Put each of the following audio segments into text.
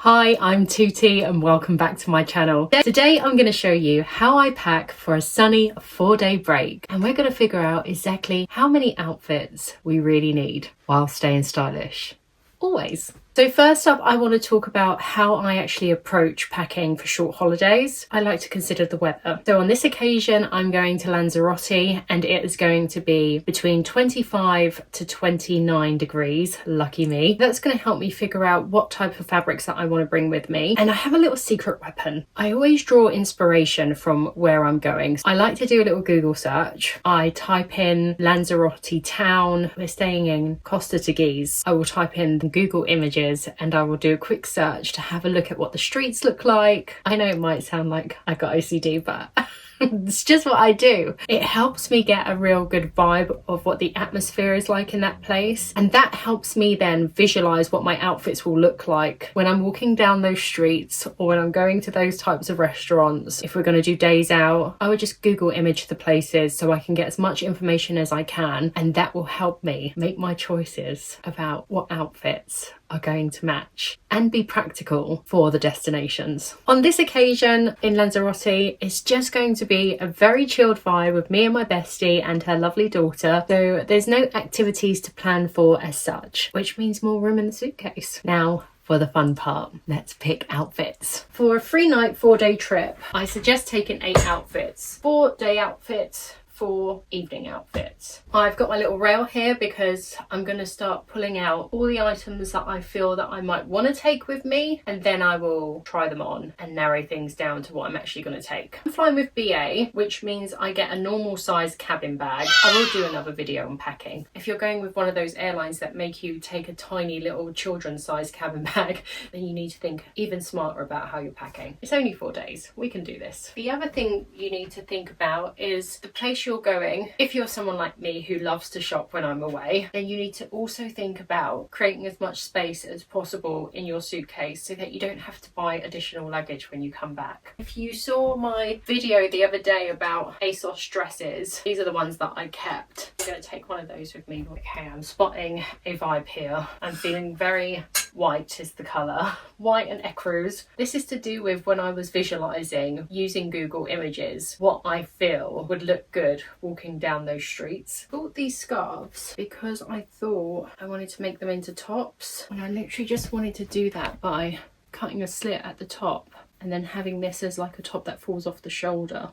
Hi, I'm Tuti and welcome back to my channel. Today I'm going to show you how I pack for a sunny 4-day break, and we're going to figure out exactly how many outfits we really need while staying stylish. Always. So first up, I want to talk about how I actually approach packing for short holidays. I like to consider the weather. So on this occasion, I'm going to Lanzarote and it is going to be between 25 to 29 degrees. Lucky me. That's going to help me figure out what type of fabrics that I want to bring with me. And I have a little secret weapon. I always draw inspiration from where I'm going. I like to do a little Google search. I type in Lanzarote town. We're staying in Costa Teguise. I will type in Google images and I will do a quick search to have a look at what the streets look like. I know it might sound like I got OCD, but it's just what I do. It helps me get a real good vibe of what the atmosphere is like in that place, and that helps me then visualize what my outfits will look like when I'm walking down those streets or when I'm going to those types of restaurants. If we're going to do days out, I would just Google image the places so I can get as much information as I can, and that will help me make my choices about what outfits are going to match and be practical for the destinations. On this occasion in Lanzarote, it's just going to be a very chilled vibe with me and my bestie and her lovely daughter, so there's no activities to plan for as such, which means more room in the suitcase. Now for the fun part, let's pick outfits. For a 3-night 4-day trip, I suggest taking 8 outfits. 4 day outfits, 4 evening outfits. I've got my little rail here because I'm going to start pulling out all the items that I feel that I might want to take with me, and then I will try them on and narrow things down to what I'm actually going to take. I'm flying with BA, which means I get a normal size cabin bag. I will do another video on packing. If you're going with one of those airlines that make you take a tiny little children's size cabin bag, then you need to think even smarter about how you're packing. It's only 4 days. We can do this. The other thing you need to think about is the place you're going. If you're someone like me who loves to shop when I'm away, then you need to also think about creating as much space as possible in your suitcase so that you don't have to buy additional luggage when you come back. If you saw my video the other day about ASOS dresses, these are the ones that I kept. I'm going to take one of those with me. Okay, I'm spotting a vibe here. I'm feeling very white is the colour. White and ecru's. This is to do with when I was visualising using Google Images what I feel would look good walking down those streets. I bought these scarves because I thought I wanted to make them into tops, and I literally just wanted to do that by cutting a slit at the top and then having this as like a top that falls off the shoulder,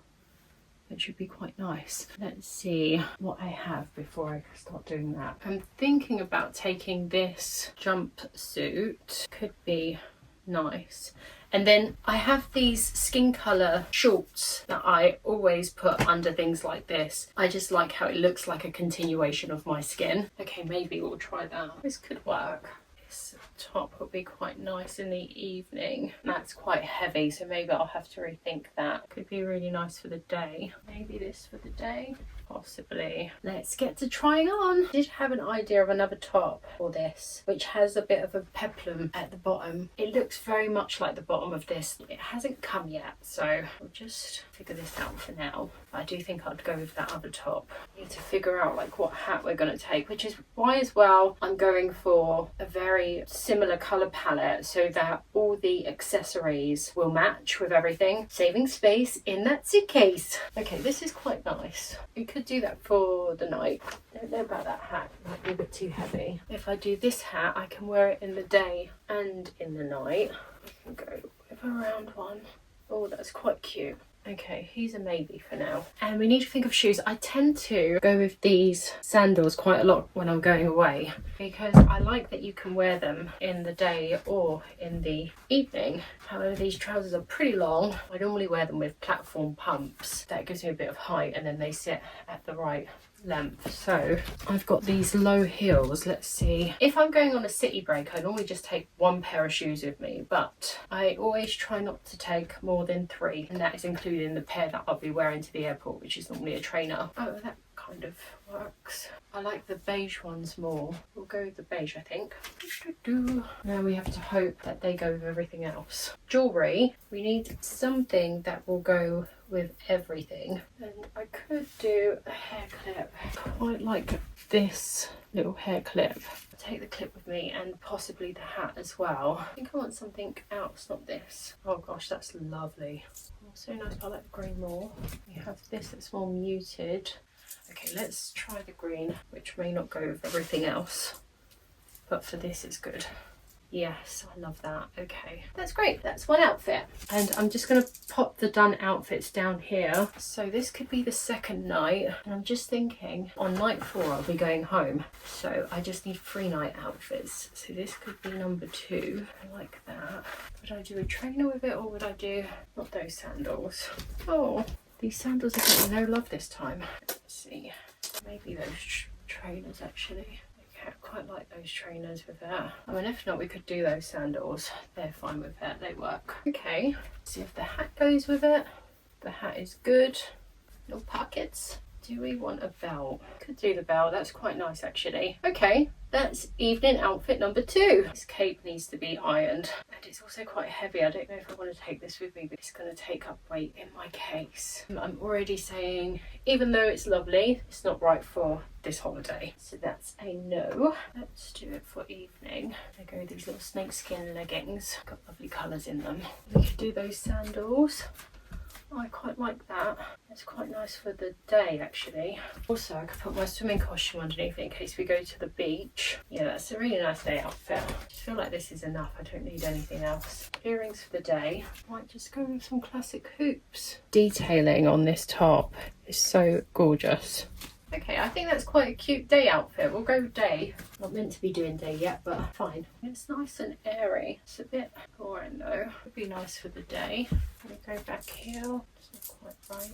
which would be quite nice. Let's see what I have before I start doing that. I'm thinking about taking this jumpsuit. Could be nice. And then I have these skin colour shorts that I always put under things like this. I just like how it looks like a continuation of my skin. Okay, maybe we'll try that. This could work. This top would be quite nice in the evening. That's quite heavy, so maybe I'll have to rethink that. Could be really nice for the day. Maybe this for the day. Possibly. Let's get to trying on. I did have an idea of another top for this, which has a bit of a peplum at the bottom. It looks very much like the bottom of this. It hasn't come yet, so we'll just figure this out for now. I do think I'd go with that other top. I need to figure out like what hat we're going to take, which is why as well I'm going for a very similar colour palette so that all the accessories will match with everything, saving space in that suitcase. Okay, this is quite nice. We could do that for the night. I don't know about that hat, it might be a bit too heavy. If I do this hat, I can wear it in the day and in the night. I can go with a round one. Oh, that's quite cute. Okay, he's a maybe for now. And we need to think of shoes. I tend to go with these sandals quite a lot when I'm going away because I like that you can wear them in the day or in the evening. However, these trousers are pretty long. I normally wear them with platform pumps. That gives me a bit of height and then they sit at the right length. So I've got these low heels. Let's see, if I'm going on a city break I normally just take 1 pair of shoes with me, but I always try not to take more than 3, and that is including the pair that I'll be wearing to the airport, which is normally a trainer. Oh, that kind of works. I like the beige ones more. We'll go with the beige, I think. Now we have to hope that they go with everything else. Jewellery, we need something that will go with everything. And I could do a hair clip. I quite like this little hair clip. I'll take the clip with me and possibly the hat as well. I think I want something else, not this. Oh gosh, that's lovely. Oh, so nice, I like the green more. We have this that's more muted. Okay, let's try the green, which may not go with everything else, but for this it's good. Yes, I love that. Okay, that's great. That's one outfit. And I'm just going to pop the done outfits down here. So this could be the second night. And I'm just thinking on night 4, I'll be going home. So I just need 3 night outfits. So this could be number 2. I like that. Would I do a trainer with it, or would I do not those sandals? Oh, these sandals are getting no love this time. Let's see. Maybe those trainers actually. I quite like those trainers with that. I mean, if not, we could do those sandals. They're fine with that, they work. Okay, see if the hat goes with it. The hat is good. No pockets. Do we want a belt? Could do the belt, that's quite nice actually. Okay, that's evening outfit number 2. This cape needs to be ironed. And it's also quite heavy. I don't know if I want to take this with me, but it's going to take up weight in my case. I'm already saying, even though it's lovely, it's not right for this holiday. So that's a no. Let's do it for evening. I go with these little snakeskin leggings. Got lovely colours in them. We could do those sandals. I quite like that. It's quite nice for the day actually. Also, I could put my swimming costume underneath it in case we go to the beach. Yeah, that's a really nice day outfit. I just feel like this is enough. I don't need anything else. Earrings for the day. Might just go with some classic hoops. Detailing on this top is so gorgeous. Okay, I think that's quite a cute day outfit. We'll go day. Not meant to be doing day yet, but fine. It's nice and airy. It's a bit boring though. Would be nice for the day. Let me go back here. It's not quite right.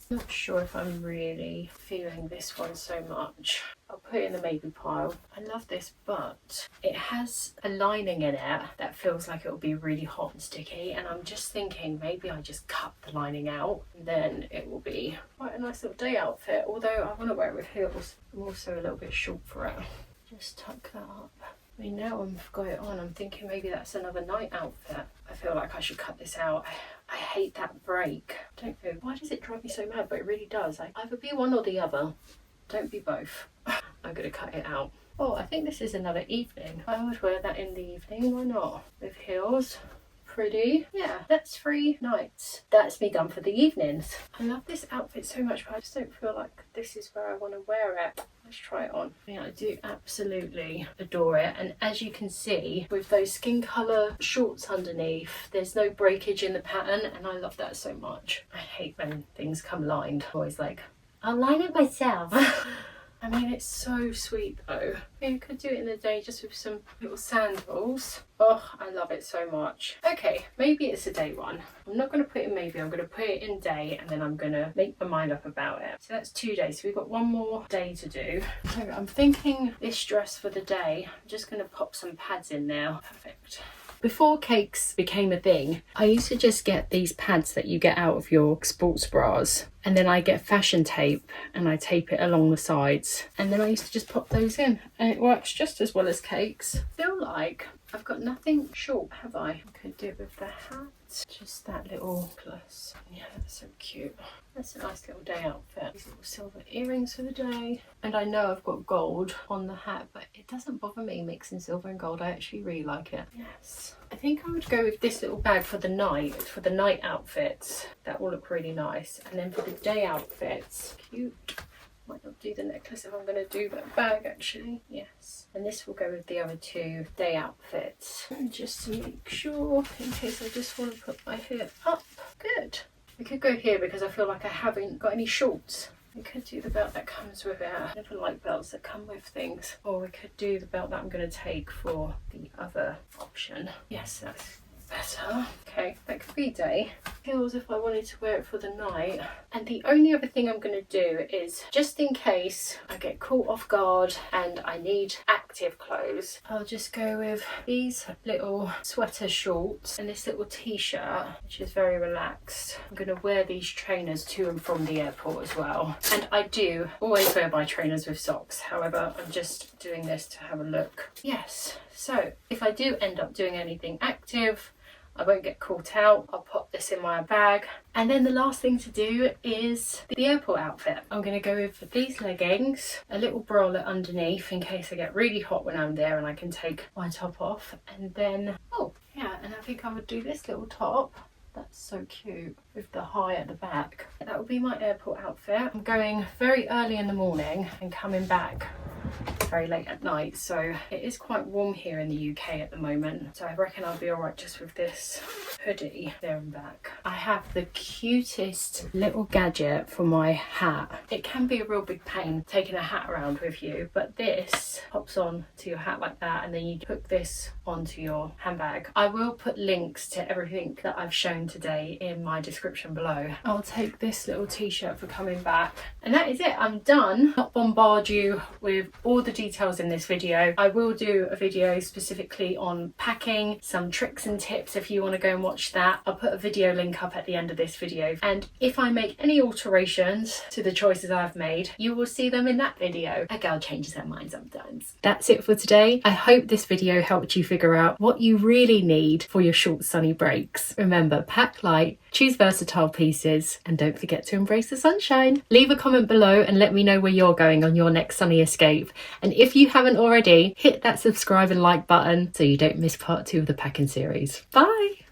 Not sure if I'm really feeling this one so much. I'll put it in the maybe pile. I love this, but it has a lining in it that feels like it will be really hot and sticky, and I'm just thinking maybe I just cut the lining out and then it will be quite a nice little day outfit, although I want to wear it with heels. I'm also a little bit short for it. Just tuck that up. I mean, now I've got it on, I'm thinking maybe that's another night outfit. I feel like I should cut this out. I hate that break. I don't know, why does it drive me so mad? But it really does. I either be one or the other. Don't be both. I'm gonna cut it out. Oh, I think this is another evening. I would wear that in the evening, why not? With heels. Pretty. Yeah, that's 3 nights. That's me done for the evenings. I love this outfit so much, but I just don't feel like this is where I want to wear it. Let's try it on. I mean, I do absolutely adore it, and as you can see with those skin colour shorts underneath, there's no breakage in the pattern, and I love that so much. I hate when things come lined. I'm always like, I'll line it myself. I mean, it's so sweet though. I mean, I could do it in the day just with some little sandals. Oh, I love it so much. Okay, maybe it's a day one. I'm not going to put it in maybe, I'm going to put it in day, and then I'm going to make my mind up about it. So that's 2 days. So we've got 1 more day to do. So I'm thinking this dress for the day, I'm just going to pop some pads in now. Perfect. Before cakes became a thing, I used to just get these pads that you get out of your sports bras, and then I get fashion tape and I tape it along the sides, and then I used to just pop those in, and it works just as well as cakes. I feel like I've got nothing short, have I? I could do it with the hat. Just that little plus. Yeah, that's so cute. That's a nice little day outfit. These little silver earrings for the day. And I know I've got gold on the hat, but it doesn't bother me mixing silver and gold. I actually really like it. Yes. I think I would go with this little bag for the night outfits. That will look really nice. And then for the day outfits, cute. Might not do the necklace if I'm going to do that bag actually. Yes. And this will go with the other 2 day outfits. And just to make sure, in case I just want to put my hair up. Good. We could go here because I feel like I haven't got any shorts. We could do the belt that comes with it. I never like belts that come with things. Or we could do the belt that I'm going to take for the other option. Yes, that's better. Okay, that could be day. feels if I wanted to wear it for the night. And the only other thing I'm going to do is, just in case I get caught off guard and I need active clothes, I'll just go with these little sweater shorts and this little t-shirt, which is very relaxed. I'm going to wear these trainers to and from the airport as well. And I do always wear my trainers with socks. However, I'm just doing this to have a look. Yes, so if I do end up doing anything active, I won't get caught out. I'll pop this in my bag. And then the last thing to do is the airport outfit. I'm going to go with these leggings, a little bralette underneath in case I get really hot when I'm there and I can take my top off. And then, oh yeah, and I think I would do this little top. That's so cute with the high at the back. That would be my airport outfit. I'm going very early in the morning and coming back very late at night, so it is quite warm here in the UK at the moment, so I reckon I'll be alright just with this hoodie there and back. I have the cutest little gadget for my hat. It can be a real big pain taking a hat around with you, but this pops on to your hat like that, and then you hook this onto your handbag. I will put links to everything that I've shown today in my description below. I'll take this little t-shirt for coming back, and that is it. I'm done. Not bombard you with all the details in this video. I will do a video specifically on packing, some tricks and tips if you want to go and watch that. I'll put a video link up at the end of this video, and if I make any alterations to the choices I've made, you will see them in that video. A girl changes her mind sometimes. That's it for today. I hope this video helped you figure out what you really need for your short sunny breaks. Remember, pack light, choose versatile pieces, and don't forget to embrace the sunshine. Leave a comment below and let me know where you're going on your next sunny escape. And if you haven't already, hit that subscribe and like button so you don't miss part 2 of the packing series. Bye!